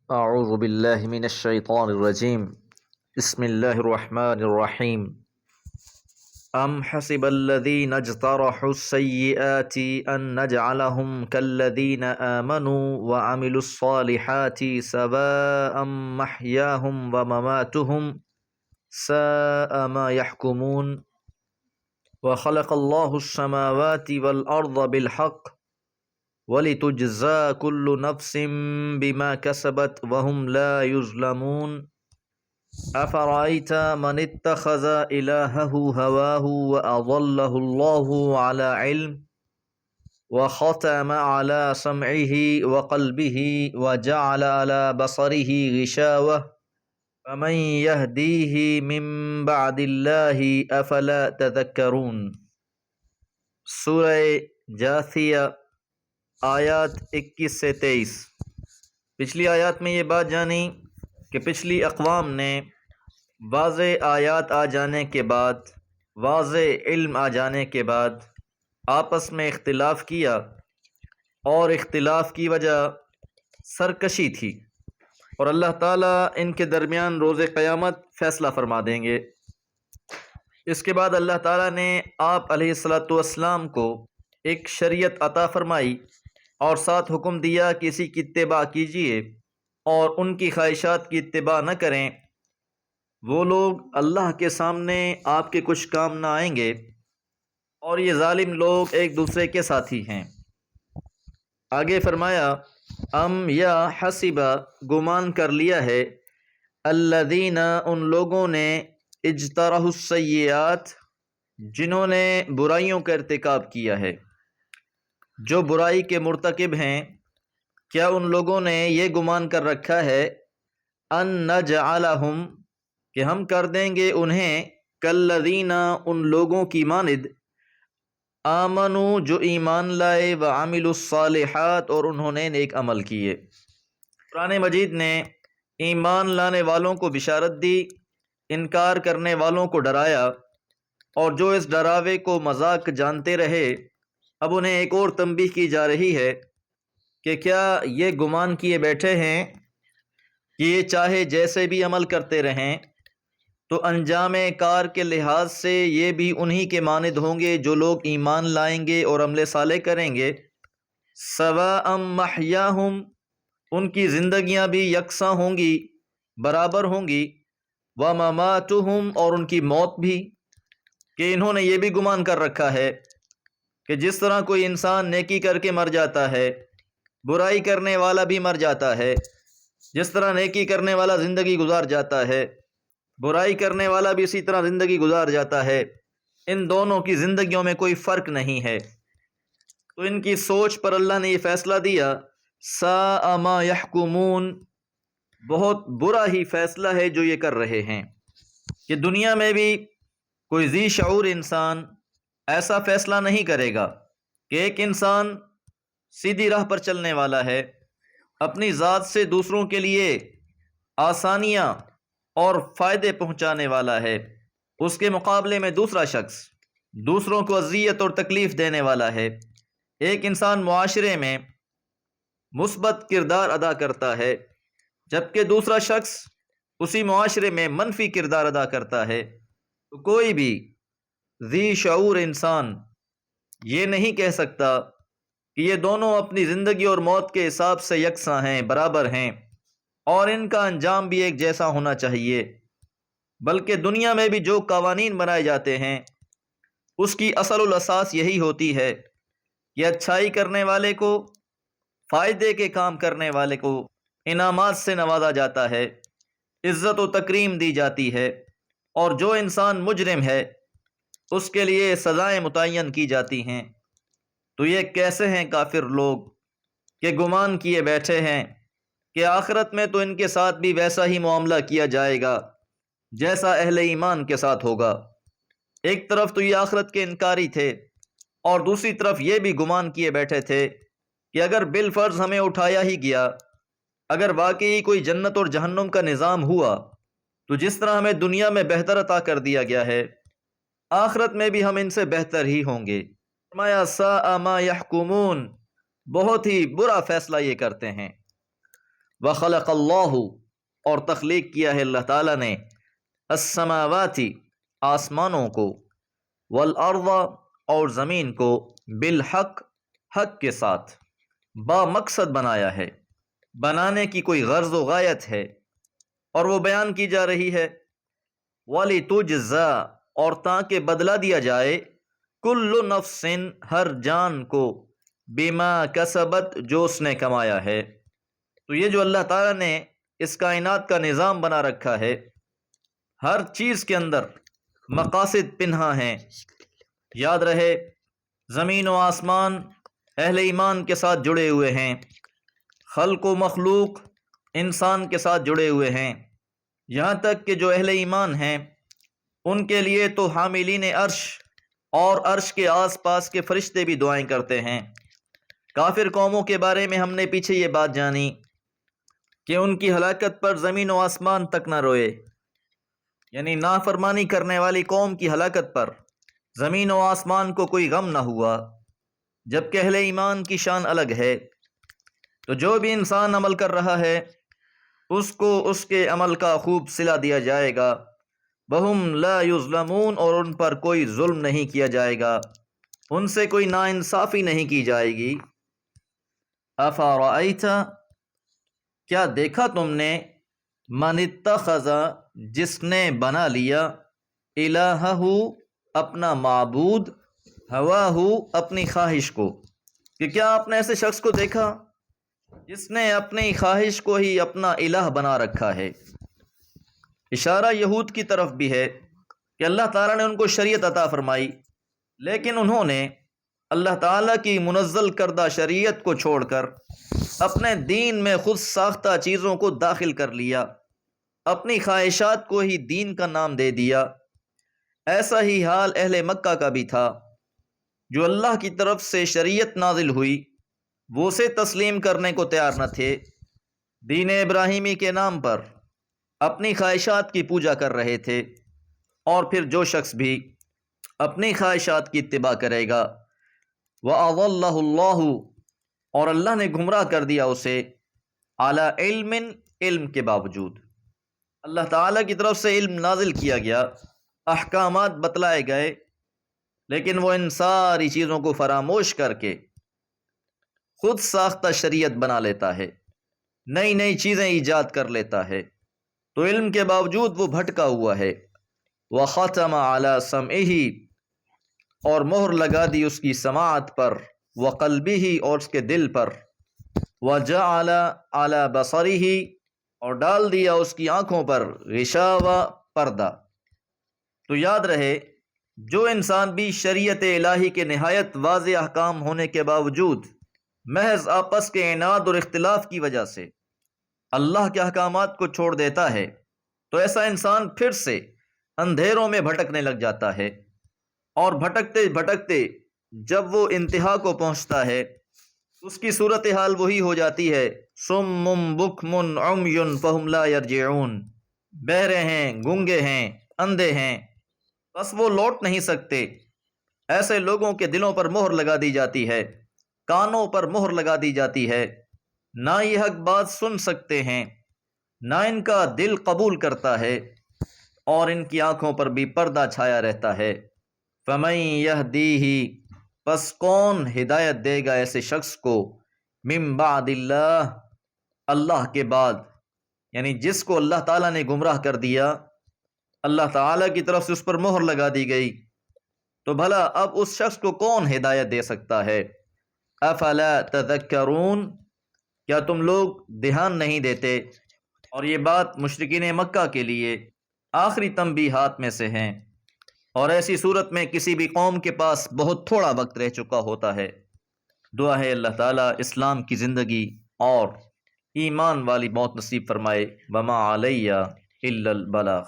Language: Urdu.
أعوذ بالله من الشيطان الرجيم. بسم الله الرحمن الرحيم. أم حسب الذين اجترحوا السيئات أن نجعلهم كالذين آمنوا وعملوا الصالحات سواء محياهم ومماتهم ساء ما يحكمون. وخلق الله السماوات والأرض بالحق وَلِتُجْزَى كُلُّ نَفْسٍ بِمَا كَسَبَتْ وَهُمْ لَا يُظْلَمُونَ. أَفَرَأَيْتَ مَنِ اتَّخَذَ إِلَٰهَهُ هَوَاهُ وَأَضَلَّهُ اللَّهُ عَلَىٰ عِلْمٍ وَخَتَمَ عَلَىٰ سَمْعِهِ وَقَلْبِهِ وَجَعَلَ عَلَىٰ بَصَرِهِ غِشَاوَةً فَمَن يَهْدِيهِ مِن بَعْدِ اللَّهِ أَفَلَا تَذَكَّرُونَ۔ سورہ جاثیہ آیات 21 سے 23۔ پچھلی آیات میں یہ بات جانی کہ پچھلی اقوام نے واضح آیات آ جانے کے بعد، واضح علم آ جانے کے بعد آپس میں اختلاف کیا، اور اختلاف کی وجہ سرکشی تھی، اور اللہ تعالیٰ ان کے درمیان روز قیامت فیصلہ فرما دیں گے۔ اس کے بعد اللہ تعالیٰ نے آپ علیہ الصلاۃ والسلام کو ایک شریعت عطا فرمائی اور ساتھ حکم دیا کہ اسی کی اتباع کیجیے اور ان کی خواہشات کی اتباع نہ کریں۔ وہ لوگ اللہ کے سامنے آپ کے کچھ کام نہ آئیں گے، اور یہ ظالم لوگ ایک دوسرے کے ساتھی ہیں۔ آگے فرمایا ام یا حسبہ گمان کر لیا ہے، الذین ان لوگوں نے اجترحوا السیئات جنہوں نے برائیوں کا ارتکاب کیا ہے، جو برائی کے مرتکب ہیں، کیا ان لوگوں نے یہ گمان کر رکھا ہے ان نجعلہم کہ ہم کر دیں گے انہیں کالذین ان لوگوں کی مانند آمنوا جو ایمان لائے وعملوا الصالحات اور انہوں نے نیک عمل کیے۔ قرآن مجید نے ایمان لانے والوں کو بشارت دی، انکار کرنے والوں کو ڈرایا، اور جو اس ڈراوے کو مذاق جانتے رہے اب انہیں ایک اور تنبیہ کی جا رہی ہے کہ کیا یہ گمان کیے بیٹھے ہیں کہ یہ چاہے جیسے بھی عمل کرتے رہیں تو انجام کار کے لحاظ سے یہ بھی انہی کے مانند ہوں گے جو لوگ ایمان لائیں گے اور عمل صالح کریں گے۔ سواء محیاہم ان کی زندگیاں بھی یکساں ہوں گی، برابر ہوں گی، ومماتہم اور ان کی موت بھی، کہ انہوں نے یہ بھی گمان کر رکھا ہے کہ جس طرح کوئی انسان نیکی کر کے مر جاتا ہے، برائی کرنے والا بھی مر جاتا ہے، جس طرح نیکی کرنے والا زندگی گزار جاتا ہے، برائی کرنے والا بھی اسی طرح زندگی گزار جاتا ہے، ان دونوں کی زندگیوں میں کوئی فرق نہیں ہے۔ تو ان کی سوچ پر اللہ نے یہ فیصلہ دیا، ساء ما یحکمون، بہت برا ہی فیصلہ ہے جو یہ کر رہے ہیں، کہ دنیا میں بھی کوئی ذی شعور انسان ایسا فیصلہ نہیں کرے گا کہ ایک انسان سیدھی راہ پر چلنے والا ہے، اپنی ذات سے دوسروں کے لیے آسانیاں اور فائدے پہنچانے والا ہے، اس کے مقابلے میں دوسرا شخص دوسروں کو اذیت اور تکلیف دینے والا ہے۔ ایک انسان معاشرے میں مثبت کردار ادا کرتا ہے، جبکہ دوسرا شخص اسی معاشرے میں منفی کردار ادا کرتا ہے، تو کوئی بھی ذی شعور انسان یہ نہیں کہہ سکتا کہ یہ دونوں اپنی زندگی اور موت کے حساب سے یکساں ہیں، برابر ہیں، اور ان کا انجام بھی ایک جیسا ہونا چاہیے۔ بلکہ دنیا میں بھی جو قوانین بنائے جاتے ہیں اس کی اصل الاساس یہی ہوتی ہے کہ اچھائی کرنے والے کو، فائدے کے کام کرنے والے کو انعامات سے نوازا جاتا ہے، عزت و تکریم دی جاتی ہے، اور جو انسان مجرم ہے اس کے لیے سزائیں متعین کی جاتی ہیں۔ تو یہ کیسے ہیں کافر لوگ کہ گمان کیے بیٹھے ہیں کہ آخرت میں تو ان کے ساتھ بھی ویسا ہی معاملہ کیا جائے گا جیسا اہل ایمان کے ساتھ ہوگا۔ ایک طرف تو یہ آخرت کے انکاری تھے، اور دوسری طرف یہ بھی گمان کیے بیٹھے تھے کہ اگر بالفرض ہمیں اٹھایا ہی گیا، اگر واقعی کوئی جنت اور جہنم کا نظام ہوا تو جس طرح ہمیں دنیا میں بہتر عطا کر دیا گیا ہے، آخرت میں بھی ہم ان سے بہتر ہی ہوں گے۔ فرمایا ساء ما یحکمون، بہت ہی برا فیصلہ یہ کرتے ہیں۔ وخلق اللہ، اور تخلیق کیا ہے اللہ تعالیٰ نے، السماواتی، آسمانوں کو، والارض، اور زمین کو، بالحق، حق کے ساتھ، با مقصد بنایا ہے، بنانے کی کوئی غرض و غایت ہے اور وہ بیان کی جا رہی ہے۔ وَلِتُجْزَا، اور تاکہ بدلہ دیا جائے، کل نفس، ہر جان کو، بما کسبت، جو اس نے کمایا ہے۔ تو یہ جو اللہ تعالیٰ نے اس کائنات کا نظام بنا رکھا ہے، ہر چیز کے اندر مقاصد پنہاں ہیں۔ یاد رہے، زمین و آسمان اہل ایمان کے ساتھ جڑے ہوئے ہیں، خلق و مخلوق انسان کے ساتھ جڑے ہوئے ہیں، یہاں تک کہ جو اہل ایمان ہیں ان کے لیے تو حاملین عرش اور عرش کے آس پاس کے فرشتے بھی دعائیں کرتے ہیں۔ کافر قوموں کے بارے میں ہم نے پیچھے یہ بات جانی کہ ان کی ہلاکت پر زمین و آسمان تک نہ روئے، یعنی نافرمانی کرنے والی قوم کی ہلاکت پر زمین و آسمان کو کوئی غم نہ ہوا، جبکہ اہل ایمان کی شان الگ ہے۔ تو جو بھی انسان عمل کر رہا ہے اس کو اس کے عمل کا خوب صلہ دیا جائے گا، وَهُمْ لَا يُظْلَمُونَ، اور ان پر کوئی ظلم نہیں کیا جائے گا، ان سے کوئی ناانصافی نہیں کی جائے گی۔ أَفَرَأَيْتَ، کیا دیکھا تم نے، مَنِ اتَّخَذَ، جس نے بنا لیا، الہہ، اپنا معبود، ہواہ، اپنی خواہش کو، کہ کیا آپ نے ایسے شخص کو دیکھا جس نے اپنی خواہش کو ہی اپنا الہ بنا رکھا ہے؟ اشارہ یہود کی طرف بھی ہے کہ اللہ تعالیٰ نے ان کو شریعت عطا فرمائی، لیکن انہوں نے اللہ تعالیٰ کی منزل کردہ شریعت کو چھوڑ کر اپنے دین میں خود ساختہ چیزوں کو داخل کر لیا، اپنی خواہشات کو ہی دین کا نام دے دیا۔ ایسا ہی حال اہل مکہ کا بھی تھا، جو اللہ کی طرف سے شریعت نازل ہوئی وہ اسے تسلیم کرنے کو تیار نہ تھے، دین ابراہیمی کے نام پر اپنی خواہشات کی پوجا کر رہے تھے۔ اور پھر جو شخص بھی اپنی خواہشات کی اتباع کرے گا، وَأَضَلَّهُ اللَّهُ، اور اللہ نے گمراہ کر دیا اسے، عَلَى عِلْمٍ، علم کے باوجود۔ اللہ تعالیٰ کی طرف سے علم نازل کیا گیا، احکامات بتلائے گئے، لیکن وہ ان ساری چیزوں کو فراموش کر کے خود ساختہ شریعت بنا لیتا ہے، نئی نئی چیزیں ایجاد کر لیتا ہے، تو علم کے باوجود وہ بھٹکا ہوا ہے۔ وَخَتَمَ عَلَى سَمْعِهِ، اور مہر لگا دی اس کی سماعت پر، وَقَلْبِهِ، اور اس کے دل پر، وَجَعَلَ عَلَى بَصَرِهِ، اور ڈال دیا اس کی آنکھوں پر، غشاوہ، پردہ۔ تو یاد رہے، جو انسان بھی شریعت الہی کے نہایت واضح احکام ہونے کے باوجود محض آپس کے عناد اور اختلاف کی وجہ سے اللہ کے احکامات کو چھوڑ دیتا ہے، تو ایسا انسان پھر سے اندھیروں میں بھٹکنے لگ جاتا ہے، اور بھٹکتے بھٹکتے جب وہ انتہا کو پہنچتا ہے اس کی صورتحال وہی ہو جاتی ہے، صم بکم عمی فہم لا یرجعون، بہرے ہیں، گونگے ہیں، اندھے ہیں، بس وہ لوٹ نہیں سکتے۔ ایسے لوگوں کے دلوں پر مہر لگا دی جاتی ہے، کانوں پر مہر لگا دی جاتی ہے، نہ یہ حق بات سن سکتے ہیں، نہ ان کا دل قبول کرتا ہے، اور ان کی آنکھوں پر بھی پردہ چھایا رہتا ہے۔ فَمَن يَهْدِيهِ، پس کون ہدایت دے گا ایسے شخص کو، من بعد اللہ، اللہ کے بعد، یعنی جس کو اللہ تعالیٰ نے گمراہ کر دیا، اللہ تعالیٰ کی طرف سے اس پر مہر لگا دی گئی، تو بھلا اب اس شخص کو کون ہدایت دے سکتا ہے؟ افلا تذکرون، کیا تم لوگ دھیان نہیں دیتے؟ اور یہ بات مشرکین مکہ کے لیے آخری تنبیہات میں سے ہیں، اور ایسی صورت میں کسی بھی قوم کے پاس بہت تھوڑا وقت رہ چکا ہوتا ہے۔ دعا ہے اللہ تعالیٰ اسلام کی زندگی اور ایمان والی موت نصیب فرمائے۔ وما علیہ الا البلاغ۔